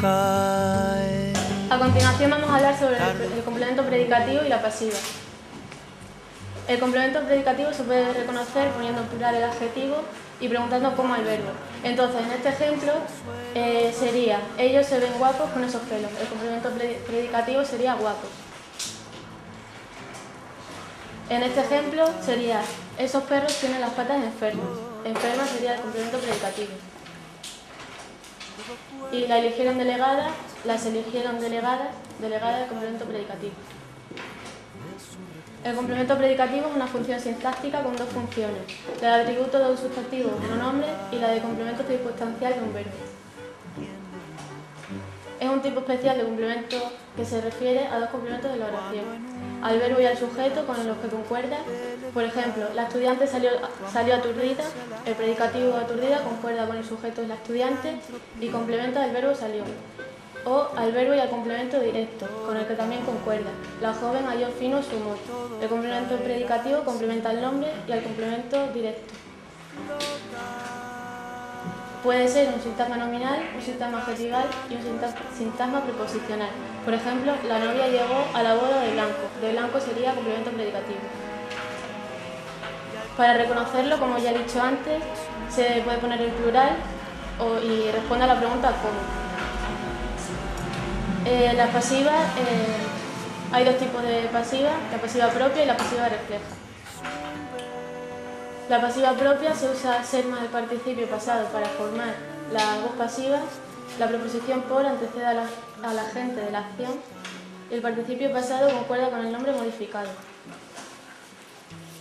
cae. A continuación vamos a hablar sobre el complemento predicativo y la pasiva. El complemento predicativo se puede reconocer poniendo en plural el adjetivo y preguntando cómo el verbo. Entonces, en este ejemplo sería: ellos se ven guapos con esos pelos. El complemento predicativo sería guapos. En este ejemplo sería: esos perros tienen las patas enfermas. Enferma sería el complemento predicativo. Y la eligieron delegada, las eligieron delegadas, delegada el complemento predicativo. El complemento predicativo es una función sintáctica con dos funciones: la de atributo de un sustantivo o pronombre y la de complemento circunstancial de un verbo. Es un tipo especial de complemento que se refiere a dos complementos de la oración: al verbo y al sujeto con los que concuerda. Por ejemplo, la estudiante salió aturdida. El predicativo aturdida concuerda con el sujeto de la estudiante y complementa el verbo salió. O al verbo y al complemento directo, con el que también concuerda: la joven halló fino su humor. El complemento predicativo complementa al nombre y al complemento directo. Puede ser un sintagma nominal, un sintagma adjetival y un sintagma preposicional. Por ejemplo, la novia llegó a la boda de Blanco. De Blanco sería complemento predicativo. Para reconocerlo, como ya he dicho antes, se puede poner en plural y responde a la pregunta ¿cómo? Las pasivas, hay dos tipos de pasiva: la pasiva propia y la pasiva refleja. La pasiva propia se usa ser más el participio pasado para formar la voz pasiva. La preposición por antecede al agente de la acción y el participio pasado concuerda con el nombre modificado.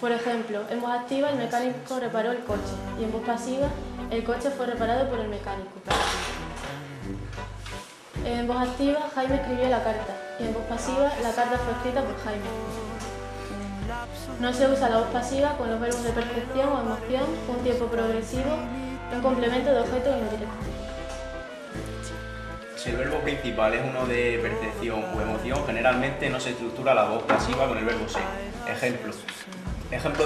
Por ejemplo, en voz activa el mecánico reparó el coche y en voz pasiva el coche fue reparado por el mecánico. En voz activa Jaime escribió la carta y en voz pasiva la carta fue escrita por Jaime. No se usa la voz pasiva con los verbos de percepción o emoción, un tiempo progresivo, un complemento de objeto indirecto. Si el verbo principal es uno de percepción o emoción, generalmente no se estructura la voz pasiva con el verbo ser. Ejemplos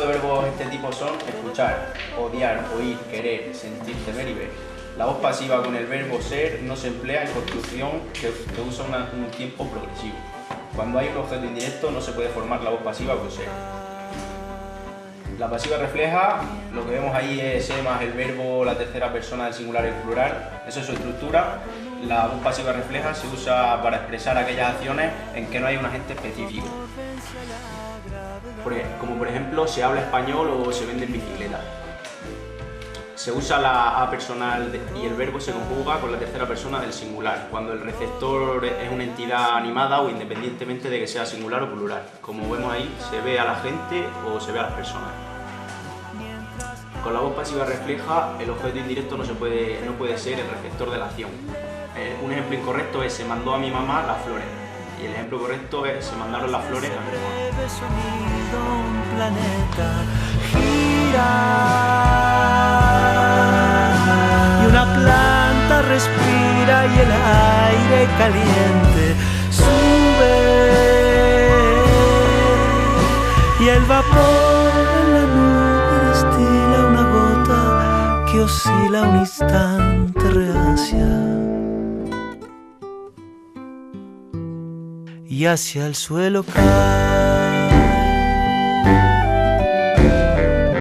de verbos de este tipo son escuchar, odiar, oír, querer, sentir, temer y ver. La voz pasiva con el verbo ser no se emplea en construcción que usa un tiempo progresivo. Cuando hay un objeto indirecto no se puede formar la voz pasiva con ser. La pasiva refleja, lo que vemos ahí es ser más el verbo, la tercera persona del singular y el plural. Esa es su estructura. La voz pasiva refleja se usa para expresar aquellas acciones en que no hay un agente específico. Como por ejemplo, se habla español o se vende en bicicleta. Se usa la A personal y el verbo se conjuga con la tercera persona del singular, cuando el receptor es una entidad animada o independientemente de que sea singular o plural. Como vemos ahí, se ve a la gente o se ve a las personas. Con la voz pasiva refleja, el objeto indirecto no puede ser el receptor de la acción. Un ejemplo incorrecto es: se mandó a mi mamá las flores. Y el ejemplo correcto es: se mandaron las flores a mi mamá. Y una planta respira y el aire caliente sube. Y el vapor en la nube destila una gota que oscila un instante reacia. Y hacia el suelo cae.